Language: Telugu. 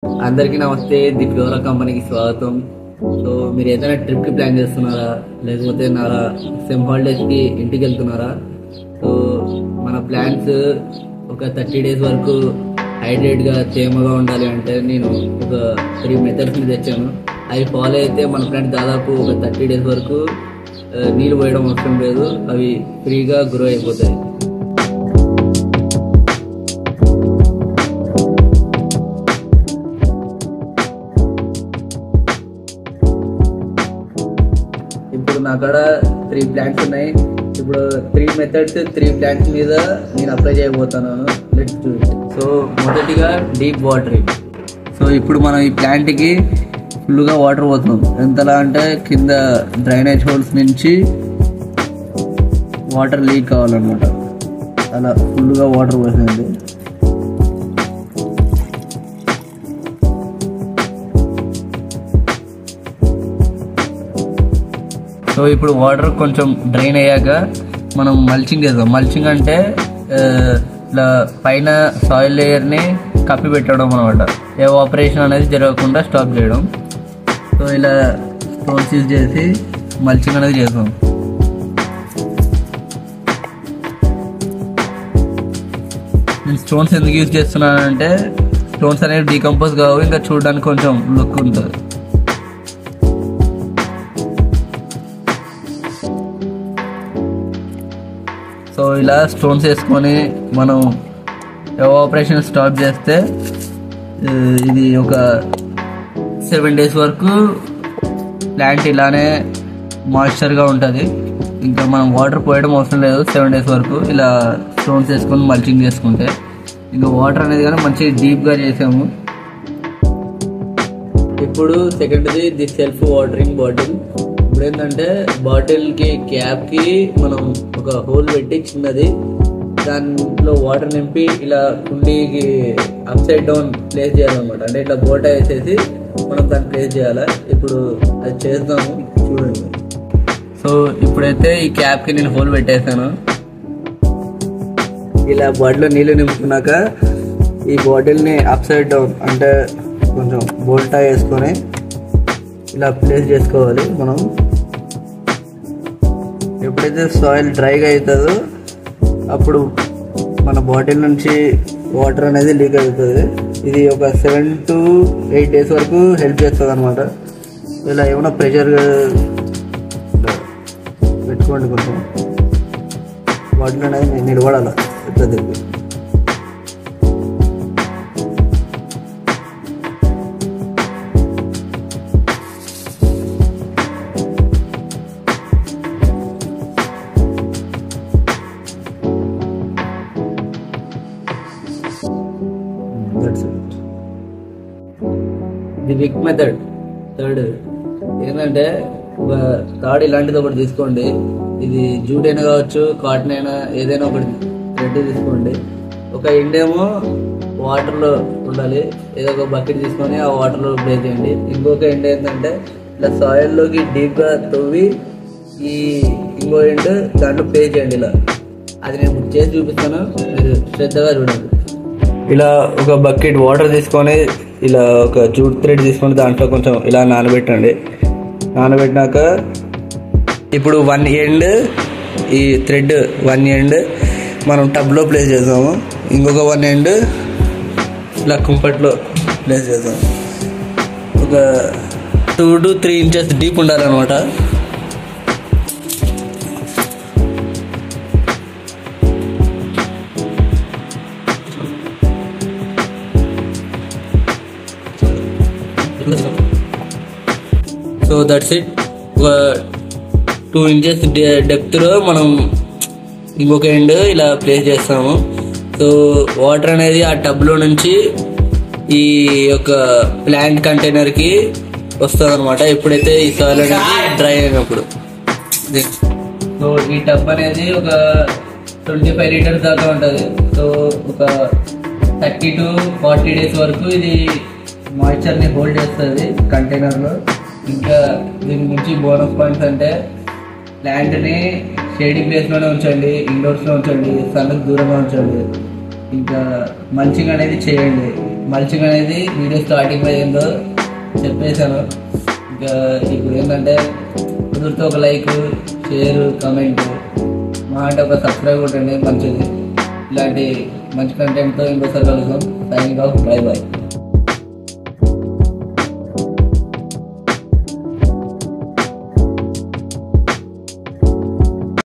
అందరికీ నమస్తే. ది ఫ్లోరా కంపెనీకి స్వాగతం. సో మీరు ఏదైనా ట్రిప్కి ప్లాన్ చేస్తున్నారా, లేకపోతే నా సెమ్ హాలిడేస్కి ఇంటికి వెళ్తున్నారా? సో మన ప్లాన్స్ ఒక 30 days వరకు హైడ్రేట్గా తేమగా ఉండాలి అంటే నేను ఒక 3 మెథడ్స్ని తెచ్చాను. అవి ఫాలో అయితే మన ప్లాంట్ దాదాపు ఒక 30 days వరకు నీళ్ళు పోయడం అవసరం లేదు, అవి ఫ్రీగా గ్రో అయిపోతాయి. ఇప్పుడు నా కాడ 3 ప్లాంట్స్ ఉన్నాయి. ఇప్పుడు 3 మెథడ్స్ 3 ప్లాంట్స్ మీద నేను అప్లై చేయబోతున్నాను. Let's do it. సో మొదటిగా డీప్ వాటరింగ్. సో ఇప్పుడు మనం ఈ ప్లాంట్కి ఫుల్గా వాటర్ పోతున్నాం. ఎంతలా అంటే కింద డ్రైనేజ్ హోల్స్ నుంచి వాటర్ లీక్ కావాలన్నమాట. అలా ఫుల్గా వాటర్ పోసింది. సో ఇప్పుడు వాటర్ కొంచెం డ్రైన్ అయ్యాక మనం మల్చింగ్ చేద్దాం. మల్చింగ్ అంటే ఇలా పైన సాయిల్ లేయర్ని కప్పి పెట్టడం అనమాట. ఎవాపరేషన్ అనేది జరగకుండా స్టాప్ చేయడం. సో ఇలా స్టోన్స్ యూజ్ చేసి మల్చింగ్ అనేది చేద్దాం. నేను స్టోన్స్ ఎందుకు యూజ్ చేస్తున్నానంటే స్టోన్స్ అనేవి డీకంపోజ్ కావు, ఇంకా చూడడానికి కొంచెం లుక్ ఉంటుంది. సో ఇలా స్టోన్స్ వేసుకొని మనం ఎవాపరేషన్ స్టాప్ చేస్తే ఇది ఒక 7 days వరకు ప్లాంట్ ఇలానే మాయిశ్చర్గా ఉంటుంది. ఇంకా మనం వాటర్ పోయడం అవసరం లేదు 7 days వరకు. ఇలా స్టోన్స్ వేసుకొని మల్చింగ్ చేసుకుంటే ఇంకా వాటర్ అనేది కానీ మంచిగా డీప్గా చేసాము. ఇప్పుడు సెకండ్ది ది సెల్ఫ్ వాటరింగ్ బాటిల్. ఇప్పుడు ఏంటంటే బాటిల్కి క్యాప్కి మనం ఒక హోల్ పెట్టి చిన్నది దానిలో వాటర్ నింపి ఇలా కుండీకి అప్ సైడ్ డౌన్ ప్లేస్ చేయాలన్నమాట. అంటే ఇట్లా బోటా వేసేసి మనం దాన్ని ప్లేస్ చేయాలి. ఇప్పుడు అది చేద్దాము, చూడండి. సో ఇప్పుడైతే ఈ క్యాప్కి నేను హోల్ పెట్టేసాను. ఇలా బాటిల్లో నీళ్ళు నింపుకున్నాక ఈ బాటిల్ని అప్ సైడ్ డౌన్ అంటే కొంచెం బోల్టా వేసుకొని ఇలా ప్లేస్ చేసుకోవాలి. మనం ఎప్పుడైతే సాయిల్ డ్రైగా అవుతుందో అప్పుడు మన బాటిల్ నుంచి వాటర్ అనేది లీక్ అవుతుంది. ఇది ఒక 7 to 8 days వరకు హెల్ప్ చేస్తుంది అనమాట. ఇలా ఏమైనా ప్రెషర్ పెట్టుకోండి, కొంచెం బాటిల్ అనేది నిలబడాలి ఎట్లా తిరిగి. ది విక్ మెథడ్ థర్డ్ ఏంటంటే ఒక తాడు ఇలాంటిది ఒకటి తీసుకోండి. ఇది జూట్ అయినా కావచ్చు, కాటన్ అయినా, ఏదైనా ఒకటి థ్రెడ్ తీసుకోండి. ఒక ఎండ్ ఏమో వాటర్లో ఉండాలి. ఏదో ఒక బకెట్ తీసుకొని ఆ వాటర్లో ప్లే చేయండి. ఇంకొక ఎండ్ ఏంటంటే ఇలా సాయిల్లోకి డీప్గా తవ్వి ఈ ఇంకో ఎండ్ దాంట్లో ప్లే చేయండి. ఇలా అది నేను చేసి చూపిస్తాను, మీరు శ్రద్ధగా చూడండి. ఇలా ఒక బకెట్ వాటర్ తీసుకొని ఇలా ఒక జూట్ థ్రెడ్ తీసుకొని దాంట్లో కొంచెం ఇలా నానబెట్టండి. నానబెట్టినాక ఇప్పుడు 1 end ఈ థ్రెడ్ 1 end మనం టబ్లో ప్లేస్ చేద్దాము. ఇంకొక 1 end ఇలా కుంపట్లో ప్లేస్ చేద్దాం. ఒక 2 to 3 inches డీప్ ఉండాలన్నమాట. So that's it. ఒక 2 inches డెప్త్లో మనం ఇంకొక ఎండ్ ఇలా ప్లేస్ చేస్తాము. సో వాటర్ అనేది ఆ టబ్లో నుంచి ఈ యొక్క ప్లాంట్ కంటైనర్కి వస్తుంది అనమాట. ఎప్పుడైతే ఈ సాయిల్ అనేది డ్రై అయినప్పుడు. సో ఈ టబ్ అనేది ఒక 25 liters దాకా ఉంటుంది. సో ఒక 30 to 40 days వరకు ఇది మాయిశ్చర్ని హోల్డ్ చేస్తుంది కంటైనర్లో. ఇంకా దీని నుంచి బోనస్ పాయింట్స్ అంటే ప్లాంట్ని షేడీ ప్లేస్లోనే ఉంచండి, ఇండోర్స్లో ఉంచండి, సన్కి దూరంగా ఉంచండి. ఇంకా మల్చింగ్ అనేది చేయండి. మల్చింగ్ అనేది వీడియో స్టార్టింగ్లో ఏందో చెప్పేశాను. ఇంకా ఇప్పుడు ఏంటంటే కుదిరితే ఒక లైక్, షేర్, కమెంట్, మా అంటే ఒక సబ్స్క్రైబ్ కొట్టండి. మంచిది. ఇలాంటి మంచి కంటెంట్తో ఇంకోసారి కలుద్దాం. Signing off. Bye bye.